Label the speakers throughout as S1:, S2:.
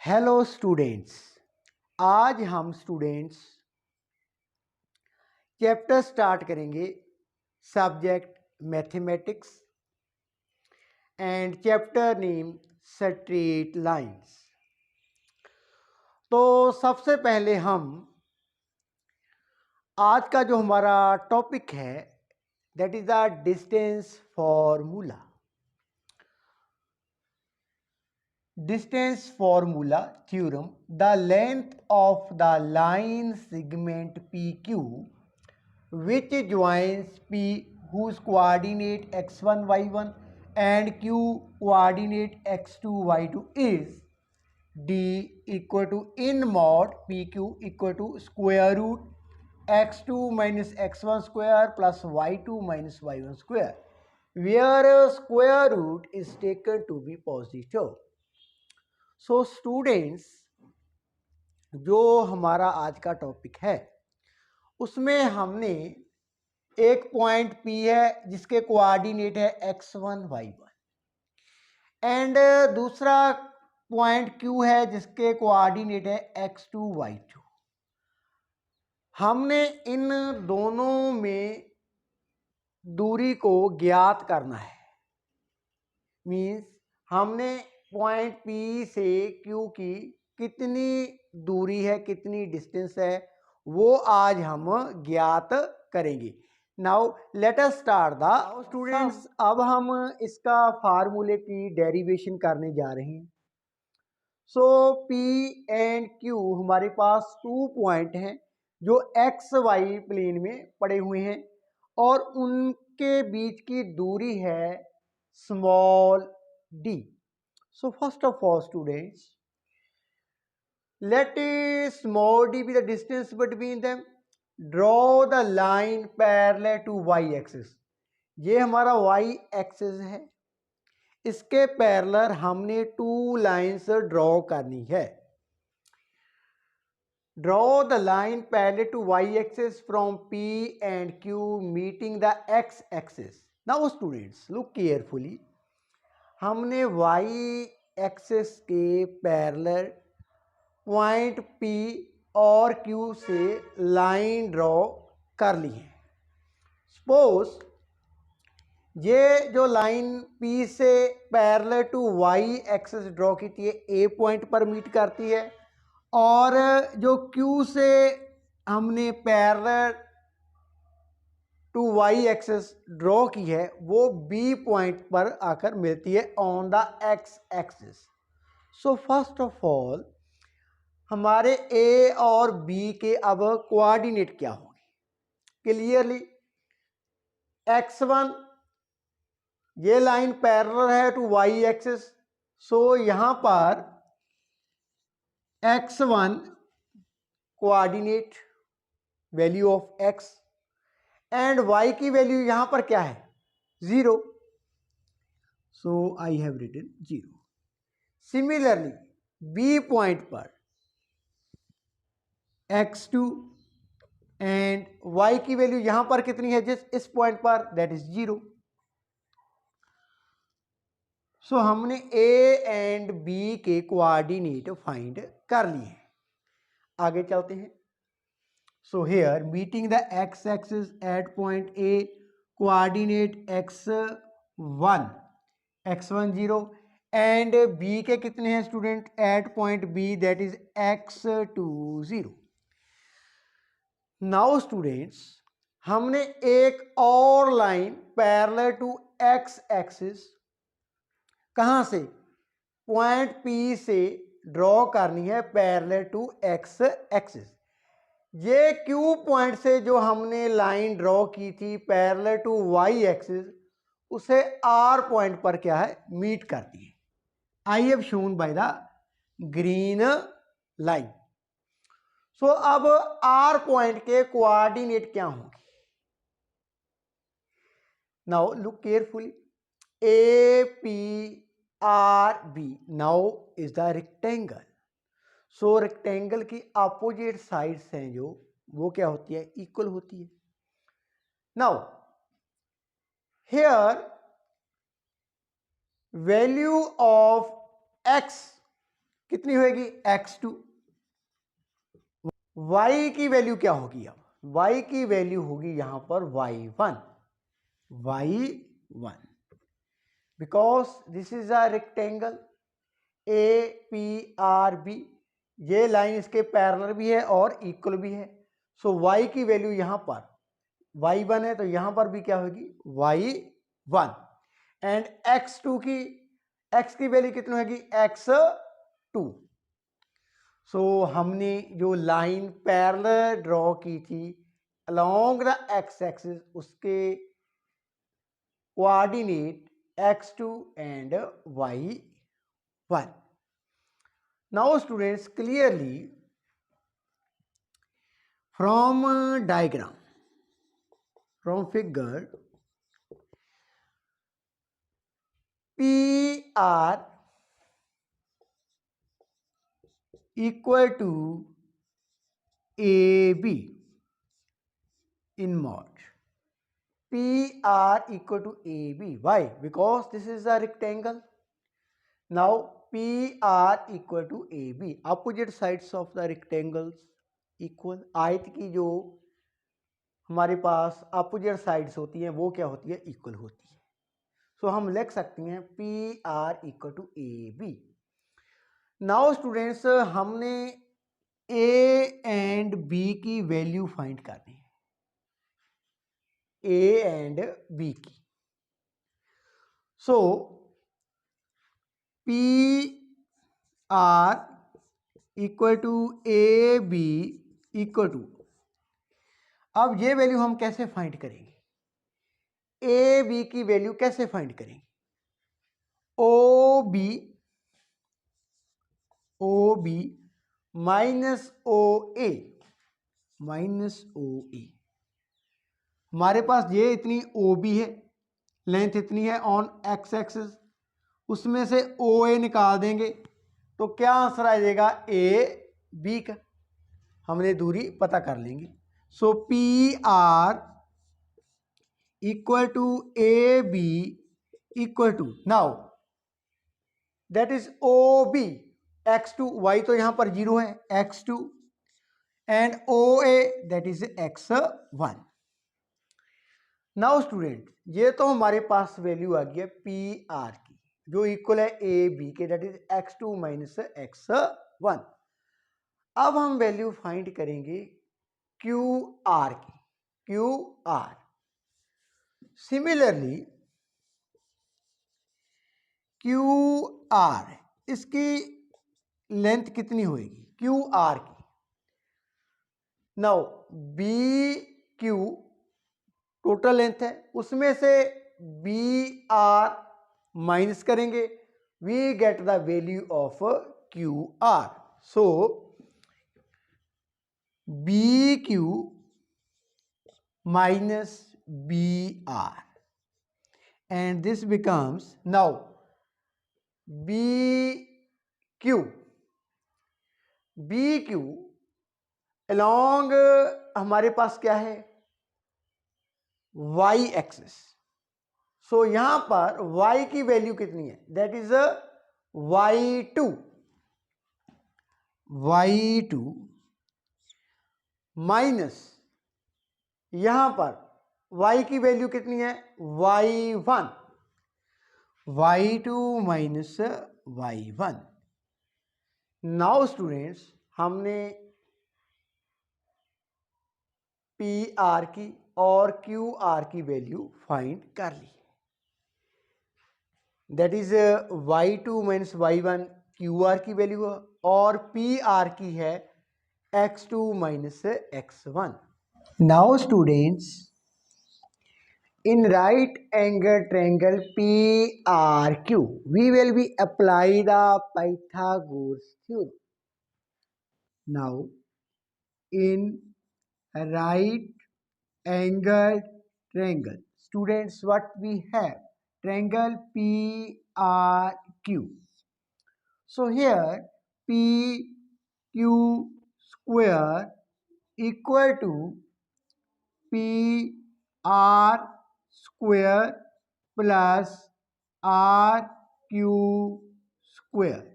S1: Hello students. आज हम students chapter start करेंगे subject mathematics and chapter name straight lines. तो सबसे पहले हम आज का जो हमारा टॉपिक है that is the distance formula. Distance formula theorem: the length of the line segment PQ which joins P whose coordinate x1 y1 and Q coordinate x2 y2 is d equal to in mod PQ equal to square root x2 minus x1 square plus y2 minus y1 square, where square root is taken to be positive. So students, जो हमारा आज का topic है उसमें हमने एक point P है जिसके कोऑर्डिनेट है x1 y1 एंड दूसरा पॉइंट Q है जिसके कोऑर्डिनेट है x2 y2। हमने इन दोनों में दूरी को ज्ञात करना है। मीन्स हमने पॉइंट P से Q की कितनी दूरी है, कितनी डिस्टेंस है, वो आज हम ज्ञात करेंगे। Now let us start the students. अब हम इसका फार्मूले की डेरिवेशन करने जा रहे हैं। सो P एंड Q हमारे पास 2 पॉइंट हैं जो XY प्लेन में पड़े हुए हैं और उनके बीच की दूरी है small d. So first of all students, let small d be the distance between them. Draw the line parallel to y-axis. ये हमारा y-axis है, इसके पैरेलल हमने 2 लाइन्स ड्रॉ करनी है। Draw the line parallel to y-axis from P and Q meeting the x-axis. Now students, look carefully. हमने y axis के parallel point P और Q से लाइन ड्रॉ कर ली है। सपोज ये जो लाइन P से parallel to y axis draw की थी A पॉइंट पर मीट करती है और जो Q से हमने parallel to y axis draw की है वो B पॉइंट पर आकर मिलती है on the x axis. So first of all हमारे A और B के अब कोऑर्डिनेट क्या होंगे क्लियरली। x1 ये लाइन पैरेलल है टू y एक्सिस, सो यहां पर x1 coordinate value of x and y की वैल्यू यहां पर क्या है 0, so I have written 0। Similarly B point पर x2 एंड y की वैल्यू यहां पर कितनी है जिस इस पॉइंट पर दैट इज 0। सो हमने A एंड B के कोऑर्डिनेट फाइंड कर लिए हैं। आगे चलते हैं। So here meeting the x-axis at point A, coordinate x1 0 and B के कितने हैं student at point B that is x2 0। Now students हमने एक और line parallel to x axis कहां से पॉइंट P से ड्रॉ करनी है पैरेलल टू x एक्सिस। ये Q पॉइंट से जो हमने लाइन ड्रॉ की थी पैरेलल टू y एक्सिस उसे R पॉइंट पर क्या है मीट करती है। I have shown by the green line. So अब R पॉइंट के कोऑर्डिनेट क्या होंगे। Now look carefully APRB now is the rectangle. So rectangle की अपोजिट साइड्स हैं जो वो क्या होती है इक्वल होती है। Now here value of x कितनी होगी x2, y की वैल्यू क्या होगी, अब y की वैल्यू होगी यहां पर y1, because this is a rectangle APRB, ये लाइन इसके पैरेलल भी है और इक्वल भी है। सो y की वैल्यू यहां पर y1 है तो यहां पर भी क्या होगी y1, एंड x की वैल्यू कितनी होगी x2। सो हमने जो लाइन पैरेलल ड्रॉ की थी अलोंग द x एक्सिस, उसके coordinate x2 and y1. Now students, clearly from diagram, from figure, PR equal to AB in mod. PR equal to AB. Why? Because this is a rectangle. Now PR equal to AB. Opposite sides of the rectangles equal. आयत की जो हमारे पास opposite sides होती हैं वो क्या होती है इक्वल होती है। सो हम लिख सकते हैं PR equal to AB। Now students, हमने A एंड B की वैल्यू फाइंड करनी है, A एंड B की। So PR equal to AB equal to, अब ये वैल्यू हम कैसे फाइंड करेंगे, ए बी की वैल्यू कैसे फाइंड करेंगे, ओ बी माइनस ओ ए, हमारे पास ये इतनी ओ बी है, लेंथ इतनी है ऑन एक्स एक्सिस, उसमें से ओ ए निकाल देंगे तो क्या आंसर आ जाएगा ए बी का, हमने दूरी पता कर लेंगे। So P R equal to A B equal to, now that is O B x2, y तो यहां पर 0 है x2, and O A that is x1। Now student, ये तो हमारे पास वैल्यू आ गई है पी आर की जो इक्वल है ए बी के, that is x2 minus x1। अब हम वैल्यू फाइंड करेंगे क्यू आर की, Q R. Similarly Q R, इसकी लेंथ कितनी होगी क्यू आर की, now B Q total length है, उसमें से बी आर माइनस करेंगे, we get the value of Q R. So B Q minus B R, and this becomes now BQ along हमारे पास क्या है y एक्सिस। सो यहां पर y की वैल्यू कितनी है, दैट इज y2 माइनस यहां पर y की वैल्यू कितनी है y1, y2 minus y1। Now students, हमने पी आर की और क्यू आर की वैल्यू फाइंड कर ली, that is y2 minus y1 Q R की वैल्यू है, और पी आर की है x2 minus x1। Now students, in right angle triangle PRQ, we will be apply the Pythagoras theorem. Now, in right angle triangle, students, what we have? Triangle PRQ. So here PQ square equal to PR square plus RQ square.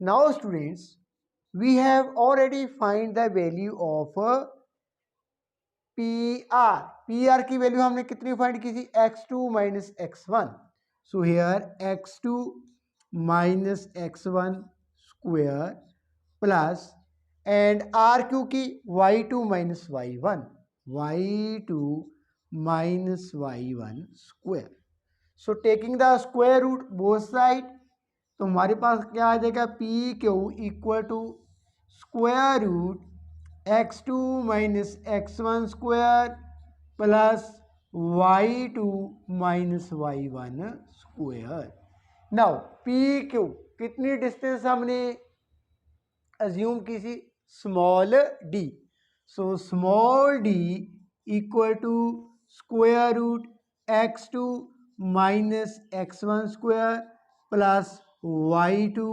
S1: Now students, we have already find the value of PR. PR की value हमने कितनी find की थी? x2 minus x1. So here x2 minus x1 square plus and RQ की y2 minus y1. y2 minus y1 square. So taking the square root both side, तो हमारे पास क्या आ जाएगा? P Q equal to square root x2 minus x1 square plus y2 minus y1 square. Now P Q कितनी distance हमने assume की थी? Small D. So small D equal to square root x2 minus x1 square plus y2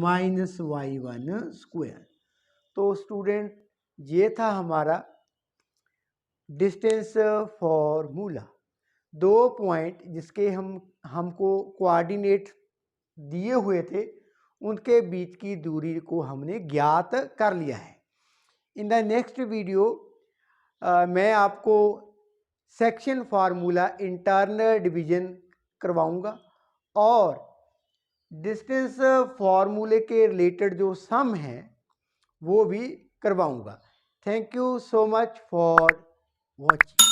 S1: minus y1 square. तो student ये था हमारा distance formula. 2 point जिसके हमको कोऑर्डिनेट दिए हुए थे उनके बीच की दूरी को हमने ज्ञात कर लिया है. इन द नेक्स्ट वीडियो मैं आपको सेक्शन फार्मूला इंटरनल डिवीजन करवाऊंगा और डिस्टेंस फार्मूले के रिलेटेड जो सम हैं वो भी करवाऊंगा. Thank you so much for watching.